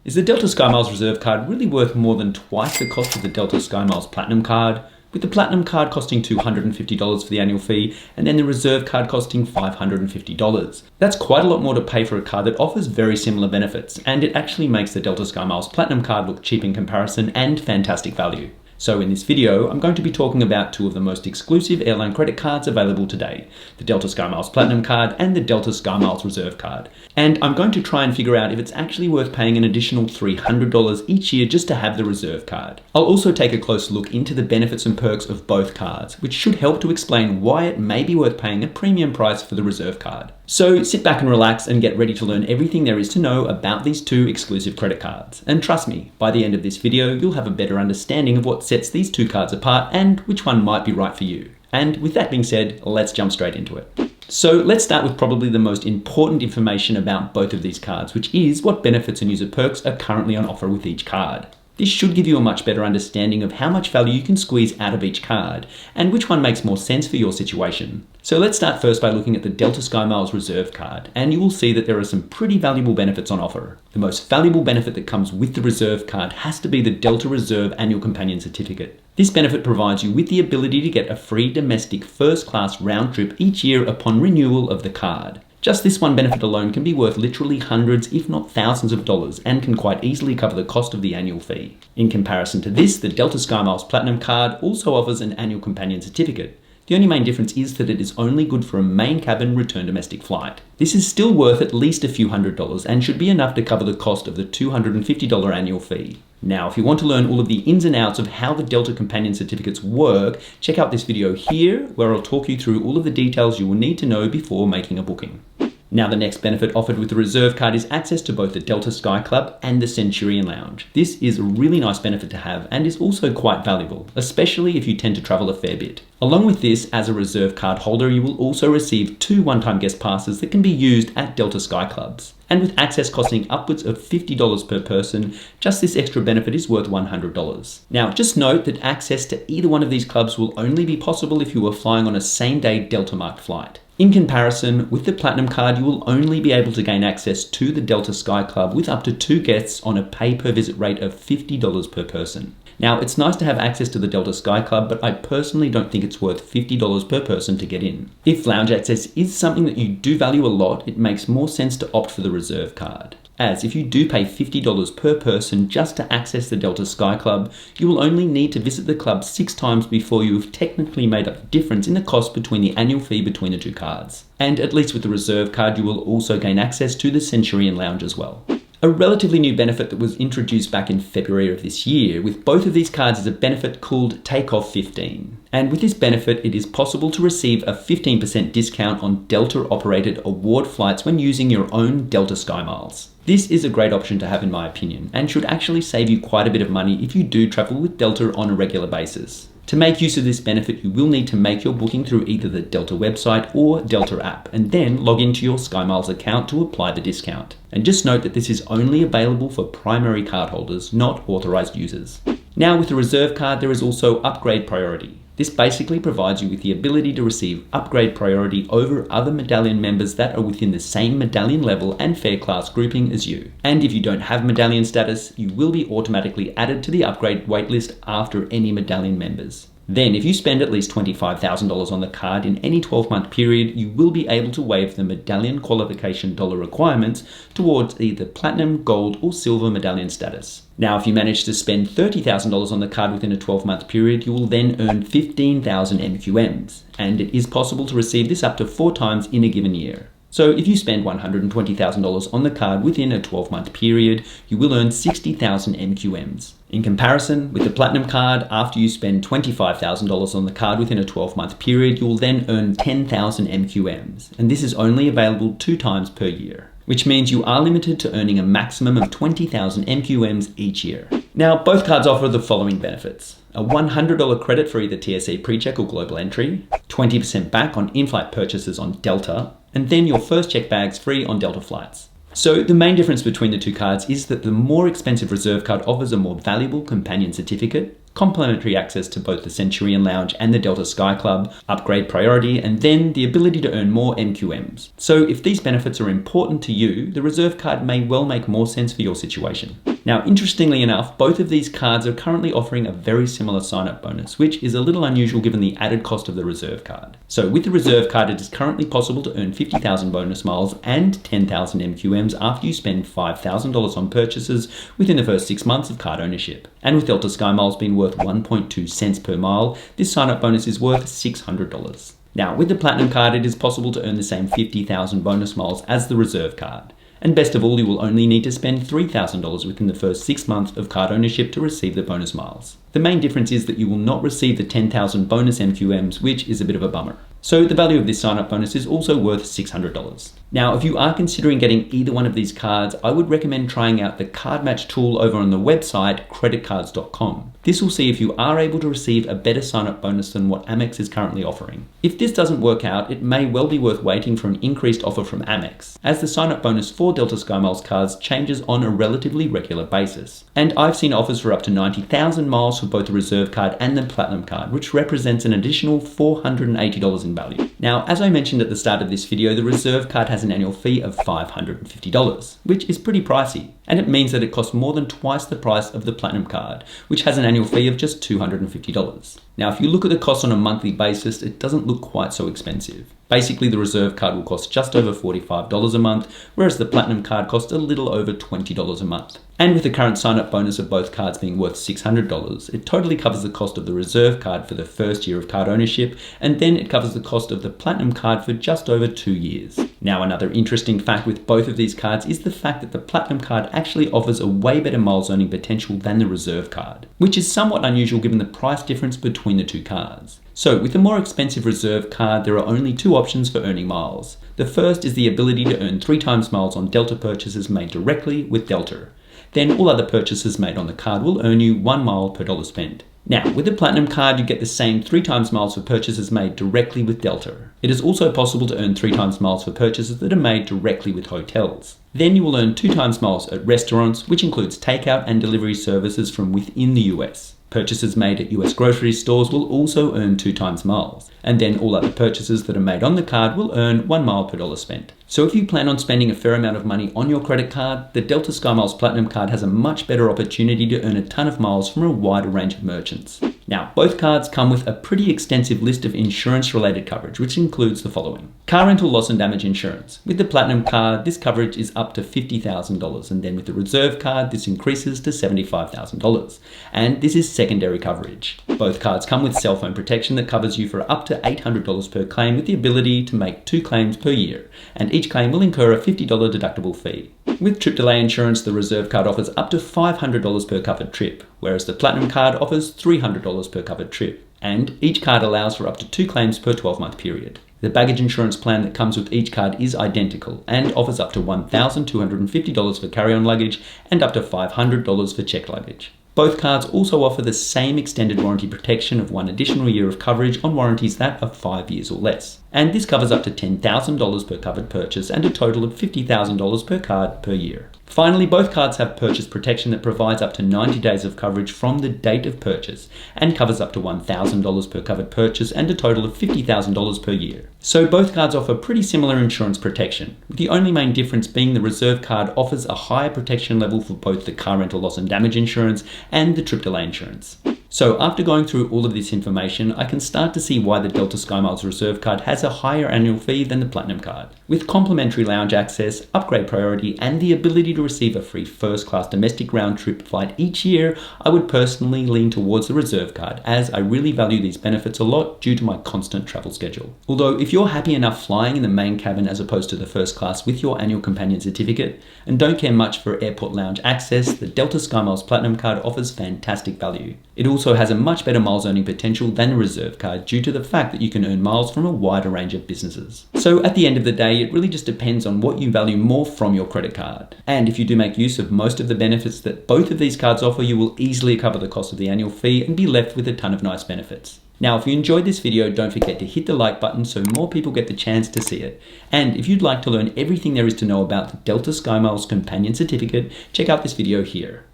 Is the Delta SkyMiles Reserve card really worth more than twice the cost of the Delta SkyMiles Platinum card, with the Platinum card costing $250 for the annual fee and then the Reserve card costing $550? That's quite a lot more to pay for a card that offers very similar benefits, and it actually makes the Delta SkyMiles Platinum card look cheap in comparison and fantastic value. So in this video, I'm going to be talking about two of the most exclusive airline credit cards available today, the Delta SkyMiles Platinum card and the Delta SkyMiles Reserve card. And I'm going to try and figure out if it's actually worth paying an additional $300 each year just to have the Reserve card. I'll also take a closer look into the benefits and perks of both cards, which should help to explain why it may be worth paying a premium price for the Reserve card. So sit back and relax and get ready to learn everything there is to know about these two exclusive credit cards. And trust me, by the end of this video, you'll have a better understanding of what sets these two cards apart and which one might be right for you. And with that being said, let's jump straight into it. So let's start with probably the most important information about both of these cards, which is what benefits and user perks are currently on offer with each card. This should give you a much better understanding of how much value you can squeeze out of each card and which one makes more sense for your situation. So let's start first by looking at the Delta SkyMiles Reserve card, and you will see that there are some pretty valuable benefits on offer. The most valuable benefit that comes with the Reserve card has to be the Delta Reserve Annual Companion Certificate. This benefit provides you with the ability to get a free domestic first-class round trip each year upon renewal of the card. Just this one benefit alone can be worth literally hundreds, if not thousands of dollars, and can quite easily cover the cost of the annual fee. In comparison to this, the Delta SkyMiles Platinum card also offers an annual companion certificate. The only main difference is that it is only good for a main cabin return domestic flight. This is still worth at least a few $100s and should be enough to cover the cost of the $250 annual fee. Now, if you want to learn all of the ins and outs of how the Delta Companion Certificates work, check out this video here where I'll talk you through all of the details you will need to know before making a booking. Now, the next benefit offered with the Reserve card is access to both the Delta Sky Club and the Centurion Lounge. This is a really nice benefit to have and is also quite valuable, especially if you tend to travel a fair bit. Along with this, as a Reserve card holder, you will also receive 2 one-time guest passes that can be used at Delta Sky Clubs. And with access costing upwards of $50 per person, just this extra benefit is worth $100. Now, just note that access to either one of these clubs will only be possible if you are flying on a same-day Delta marked flight. In comparison, with the Platinum card, you will only be able to gain access to the Delta Sky Club with up to 2 guests on a pay-per-visit rate of $50 per person. Now, it's nice to have access to the Delta Sky Club, but I personally don't think it's worth $50 per person to get in. If lounge access is something that you do value a lot, it makes more sense to opt for the Reserve card. As if you do pay $50 per person just to access the Delta Sky Club, you will only need to visit the club 6 times before you have technically made up the difference in the cost between the annual fee between the two cards. And at least with the Reserve card, you will also gain access to the Centurion Lounge as well. A relatively new benefit that was introduced back in February of this year with both of these cards is a benefit called Takeoff 15. And with this benefit, it is possible to receive a 15% discount on Delta-operated award flights when using your own Delta SkyMiles. This is a great option to have in my opinion, and should actually save you quite a bit of money if you do travel with Delta on a regular basis. To make use of this benefit, you will need to make your booking through either the Delta website or Delta app, and then log into your SkyMiles account to apply the discount. And just note that this is only available for primary cardholders, not authorized users. Now, with the Reserve card, there is also upgrade priority. This basically provides you with the ability to receive upgrade priority over other medallion members that are within the same medallion level and fare class grouping as you. And if you don't have medallion status, you will be automatically added to the upgrade waitlist after any medallion members. Then, if you spend at least $25,000 on the card in any 12-month period, you will be able to waive the medallion qualification dollar requirements towards either platinum, gold, or silver medallion status. Now, if you manage to spend $30,000 on the card within a 12-month period, you will then earn 15,000 MQMs, and it is possible to receive this up to 4 times in a given year. So if you spend $120,000 on the card within a 12-month period, you will earn 60,000 MQMs. In comparison, with the Platinum card, after you spend $25,000 on the card within a 12-month period, you will then earn 10,000 MQMs, and this is only available 2 times per year, which means you are limited to earning a maximum of 20,000 MQMs each year. Now, both cards offer the following benefits: a $100 credit for either TSA PreCheck or Global Entry, 20% back on in-flight purchases on Delta, and then your first check bags free on Delta flights. So the main difference between the two cards is that the more expensive Reserve card offers a more valuable companion certificate, complimentary access to both the Centurion Lounge and the Delta Sky Club, upgrade priority, and then the ability to earn more MQMs. So if these benefits are important to you, the Reserve card may well make more sense for your situation. Now, interestingly enough, both of these cards are currently offering a very similar sign-up bonus, which is a little unusual given the added cost of the Reserve card. So with the Reserve card, it is currently possible to earn 50,000 bonus miles and 10,000 MQMs after you spend $5,000 on purchases within the first 6 months of card ownership. And with Delta SkyMiles being worth 1.2 cents per mile, this sign-up bonus is worth $600. Now, with the Platinum card, it is possible to earn the same 50,000 bonus miles as the Reserve card. And best of all, you will only need to spend $3,000 within the first 6 months of card ownership to receive the bonus miles. The main difference is that you will not receive the 10,000 bonus MQMs, which is a bit of a bummer. So the value of this sign-up bonus is also worth $600. Now, if you are considering getting either one of these cards, I would recommend trying out the card match tool over on the website creditcards.com. This will see if you are able to receive a better sign-up bonus than what Amex is currently offering. If this doesn't work out, it may well be worth waiting for an increased offer from Amex, as the sign-up bonus for Delta SkyMiles cards changes on a relatively regular basis. And I've seen offers for up to 90,000 miles for both the Reserve card and the Platinum card, which represents an additional $480 in value. Now, as I mentioned at the start of this video, the Reserve card has an annual fee of $550, which is pretty pricey, and it means that it costs more than twice the price of the Platinum card, which has an annual fee of just $250. Now, if you look at the cost on a monthly basis, it doesn't look quite so expensive. Basically, the Reserve card will cost just over $45 a month, whereas the Platinum card costs a little over $20 a month. And with the current sign-up bonus of both cards being worth $600, it totally covers the cost of the Reserve card for the first year of card ownership, and then it covers the cost of the Platinum card for just over 2 years. Now, another interesting fact with both of these cards is the fact that the Platinum card actually offers a way better miles earning potential than the Reserve card, which is somewhat unusual given the price difference between the two cards. So with the more expensive Reserve card, there are only two options for earning miles. The first is the ability to earn 3 times miles on Delta purchases made directly with Delta. Then all other purchases made on the card will earn you 1 mile per dollar spent. Now, with the Platinum card, you get the same 3 times miles for purchases made directly with Delta. It is also possible to earn 3 times miles for purchases that are made directly with hotels. Then you will earn 2 times miles at restaurants, which includes takeout and delivery services from within the US. Purchases made at US grocery stores will also earn 2 times miles. And then all other purchases that are made on the card will earn 1 mile per dollar spent. So if you plan on spending a fair amount of money on your credit card, the Delta SkyMiles Platinum card has a much better opportunity to earn a ton of miles from a wider range of merchants. Now, both cards come with a pretty extensive list of insurance-related coverage, which includes the following. Car rental loss and damage insurance. With the Platinum card, this coverage is up to $50,000, and then with the Reserve card, this increases to $75,000. And this is secondary coverage. Both cards come with cell phone protection that covers you for up to $800 per claim, with the ability to make 2 claims per year, and each claim will incur a $50 deductible fee. With trip delay insurance, the Reserve card offers up to $500 per covered trip, whereas the Platinum card offers $300 per covered trip, and each card allows for up to 2 claims per 12-month period. The baggage insurance plan that comes with each card is identical and offers up to $1,250 for carry-on luggage and up to $500 for checked luggage. Both cards also offer the same extended warranty protection of 1 additional year of coverage on warranties that are 5 years or less. And this covers up to $10,000 per covered purchase and a total of $50,000 per card per year. Finally, both cards have purchase protection that provides up to 90 days of coverage from the date of purchase and covers up to $1,000 per covered purchase and a total of $50,000 per year. So both cards offer pretty similar insurance protection, with the only main difference being the Reserve card offers a higher protection level for both the car rental loss and damage insurance and the trip delay insurance. So after going through all of this information, I can start to see why the Delta SkyMiles Reserve card has a higher annual fee than the Platinum card. With complimentary lounge access, upgrade priority, and the ability to receive a free first-class domestic round-trip flight each year, I would personally lean towards the Reserve card, as I really value these benefits a lot due to my constant travel schedule. Although if you're happy enough flying in the main cabin as opposed to the first class with your annual companion certificate, and don't care much for airport lounge access, the Delta SkyMiles Platinum card offers fantastic value. It also has a much better miles earning potential than the Reserve card due to the fact that you can earn miles from a wider range of businesses. So at the end of the day, it really just depends on what you value more from your credit card. And if you do make use of most of the benefits that both of these cards offer, you will easily cover the cost of the annual fee and be left with a ton of nice benefits. Now, if you enjoyed this video, don't forget to hit the like button so more people get the chance to see it. And if you'd like to learn everything there is to know about the Delta SkyMiles Companion Certificate, check out this video here.